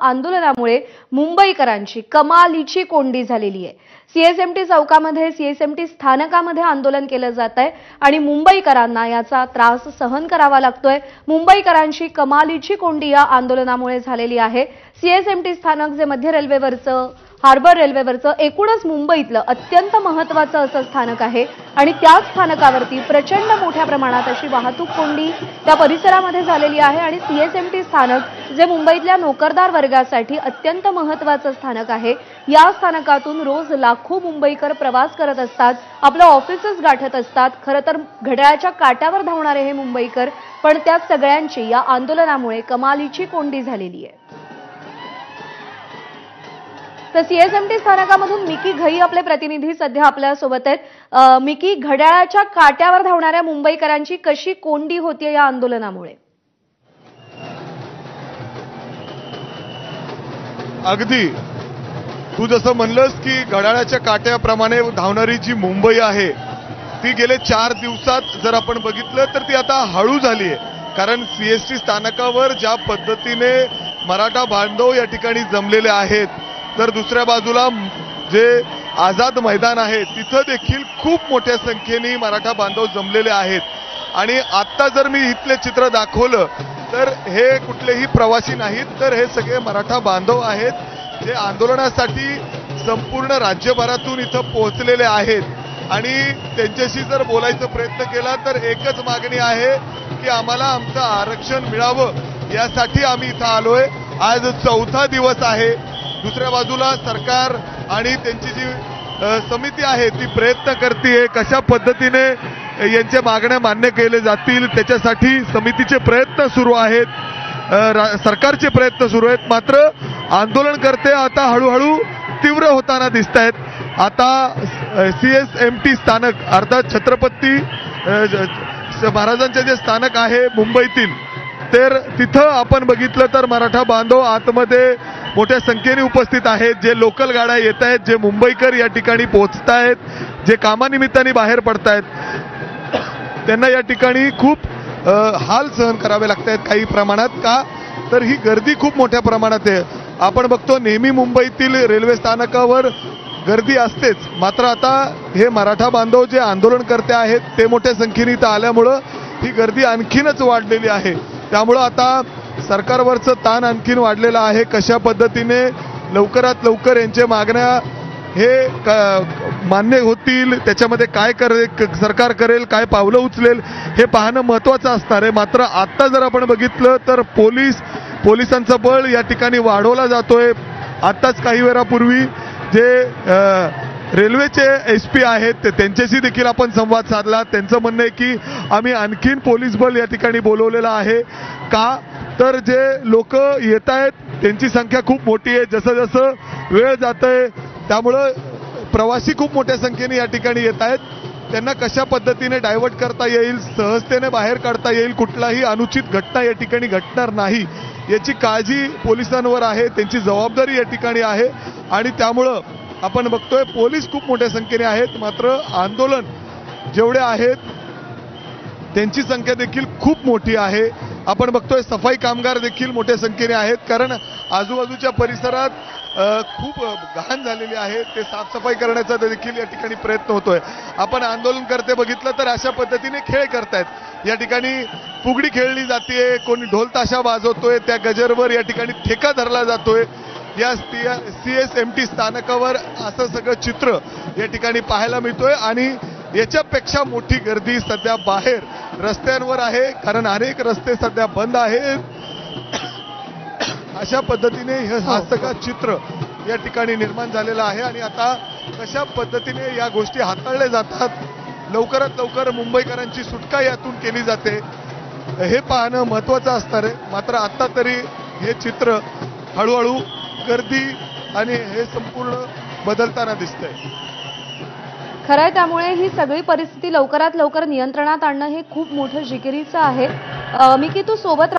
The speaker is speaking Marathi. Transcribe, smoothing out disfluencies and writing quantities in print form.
आंदोलनामुळे मुंबईकरांची कमालीची कोंडी झालेली आहे। सीएसएमटी चौकामध्ये सीएसएमटी स्थानकामध्ये आंदोलन केलं जात आहे आणि मुंबईकरांना याचा त्रास सहन करावा लागतोय। मुंबईकरांची कमालीची कोंडी या आंदोलनामुळे झालेली आहे। सीएसएमटी स्थानक जे मध्य रेल्वेवरचं हार्बर रेल्वेवरचं एकूणच मुंबईतलं अत्यंत महत्त्वाचं असं स्थानक आहे आणि त्या स्थानकावरती प्रचंड मोठ्या प्रमाणात अशी वाहतूक कोंडी त्या परिसरामध्ये झालेली आहे आणि सीएसएमटी स्थानक जे मुंबईतल्या नोकरदार वर्गासाठी अत्यंत महत्त्वाचं स्थानक आहे। या स्थानकातून रोज लाखो मुंबईकर प्रवास करत असतात, आपलं ऑफिसेस गाठत असतात। खरं तर घड्याळाच्या काट्यावर धावणारे हे मुंबईकर, पण त्या सगळ्यांची या आंदोलनामुळे कमालीची कोंडी झालेली आहे। तर सीएसएमटी स्थानकामधून मिकी घई आपले प्रतिनिधी सध्या आपल्या सोबत आहेत। मिकी, घड्याळाच्या काट्यावर धावणाऱ्या मुंबईकरांची कशी कोंडी होतीये या आंदोलनामुळे? अगदी तू जसं म्हणलंस की घड्याळाच्या काट्याप्रमाणे धावणारी जी मुंबई आहे ती गेले 4 दिवसात जर आपण बघितलं तर ती आता हळू झाली आहे। कारण सीएसटी स्थानकावर ज्या पद्धतीने मराठा बांधव या ठिकाणी जमलेले आहेत, तर दुसऱ्या बाजूला जे आझाद मैदान आहे तिथं देखील खूप मोठ्या संख्येने मराठा बांधव जमलेले आहेत। आणि आता जर मी इथले चित्र दाखवलं तर हे कुठलेही प्रवासी नाहीत, तर हे सगळे मराठा बांधव आहेत जे आंदोलनासाठी संपूर्ण राज्यभरातून इथं पोहोचलेले आहेत। आणि त्यांच्याशी जर बोलायचा प्रयत्न केला तर एकच मागणी आहे की आम्हाला आमचं आरक्षण मिळावं, यासाठी आम्ही इथं आलोय। आज 4था दिवस आहे। दुसऱ्या बाजूला सरकार आणि त्यांची जी समिती आहे ती प्रयत्न करते कशा पद्धतीने यांच्या मागण्या मान्य केले जातील, त्याच्यासाठी समितीचे प्रयत्न सुरू आहेत, सरकारचे प्रयत्न सुरू आहेत। मात्र आंदोलनकर्ते आता हळूहळू तीव्र होताना दिसत आहेत। आता सीएसएमटी स्थानक अर्थात छत्रपती महाराजांचे जे स्थानक आहे मुंबईतील, तर तिथं आपण बघितलं तर मराठा बांधव आतमध्ये मोठ्या संख्येने उपस्थित आहेत। जे लोकल गाड्या येत आहेत, जे मुंबईकर या ठिकाणी पोहोचतायत, जे कामानिमित्ताने बाहेर पडतायत, त्यांना या ठिकाणी खूप हाल सहन करावे लागत आहेत काही प्रमाणात। का तर ही गर्दी खूप मोठ्या प्रमाणात आहे। आपण बघतो नेहमी मुंबईतील रेल्वे स्थानकावर गर्दी असतेच, मात्र आता हे मराठा बांधव जे आंदोलन करते आहेत ते मोठ्या संख्येने इथं आल्यामुळं ही गर्दी आणखीनच वाढलेली आहे। त्यामुळं आता सरकारवरचं ताण आणखीन वाढलेलं आहे। कशा पद्धतीने लवकरात लवकर यांच्या मागण्या हे मान्य होतील, त्याच्यामध्ये काय सरकार करेल, काय पावलं उचलेल हे पाहणं महत्त्वाचं असणार आहे। मात्र आता जर आपण बघितलं तर पोलिसांचं बळ या ठिकाणी वाढवला जातोय। आताच काही वेळापूर्वी जे रेल्वेचे एसपी आहेत त्यांच्याशी देखील आपण संवाद साधला। त्यांचं म्हणणं आहे की आम्ही आणखीन पोलीस बल या ठिकाणी बोलवलेलं आहे। का तर जे लोक येत आहेत त्यांची संख्या खूप मोठी आहे। जसं जसं वेळ जातोय त्यामुळं प्रवासी खूप मोठ्या संख्येने या ठिकाणी येत आहेत। त्यांना कशा पद्धतीने डायव्हर्ट करता येईल, सहजतेने बाहेर काढता येईल, कुठलाही अनुचित घटना या ठिकाणी घडणार नाही याची काळजी पोलिसांवर आहे, त्यांची जबाबदारी या ठिकाणी आहे। आणि त्यामुळं आपण बघतोय पोलीस खूप मोठ्या संख्येने आहेत, मात्र आंदोलन जेवढे आहेत त्यांची संख्या देखील खूप मोठी आहे। आपण बघतोय सफाई कामगार देखील मोठ्या संख्येने आहेत, कारण आजूबाजूच्या परिसरात खूप घाण झालेली आहे, ते साफसफाई करण्याचा देखील या ठिकाणी प्रयत्न होतोय। आपण आंदोलनकर्ते बघितलं तर अशा पद्धतीने खेळ करतायत। या ठिकाणी फुगडी खेळली जाते, कोणी ढोल ताशा वाजवतोय, त्या गजरवर या ठिकाणी ठेका धरला जातोय। या सीएसएमटी स्थानकावर असं सगळं चित्र या ठिकाणी पाहायला मिळतोय आणि याच्यापेक्षा मोठी गर्दी सध्या बाहेर रस्त्यांवर आहे, कारण अनेक रस्ते सध्या बंद आहेत। अशा पद्धतीने हे सगळं चित्र या ठिकाणी निर्माण झालेलं आहे आणि आता कशा पद्धतीने या गोष्टी हाताळल्या जातात, लवकरात लवकर मुंबईकरांची सुटका यातून केली जाते हे पाहणं महत्त्वाचं असणार आहे। मात्र आता तरी हे चित्र हळूहळू गर्दी आणि हे संपूर्ण बदलताना दिसतंय। खरंय, त्यामुळे ही सगळी परिस्थिती लवकरात लवकर नियंत्रणात आणणं हे खूप मोठं जिकिरीचं आहे। मिकी, तू सोबत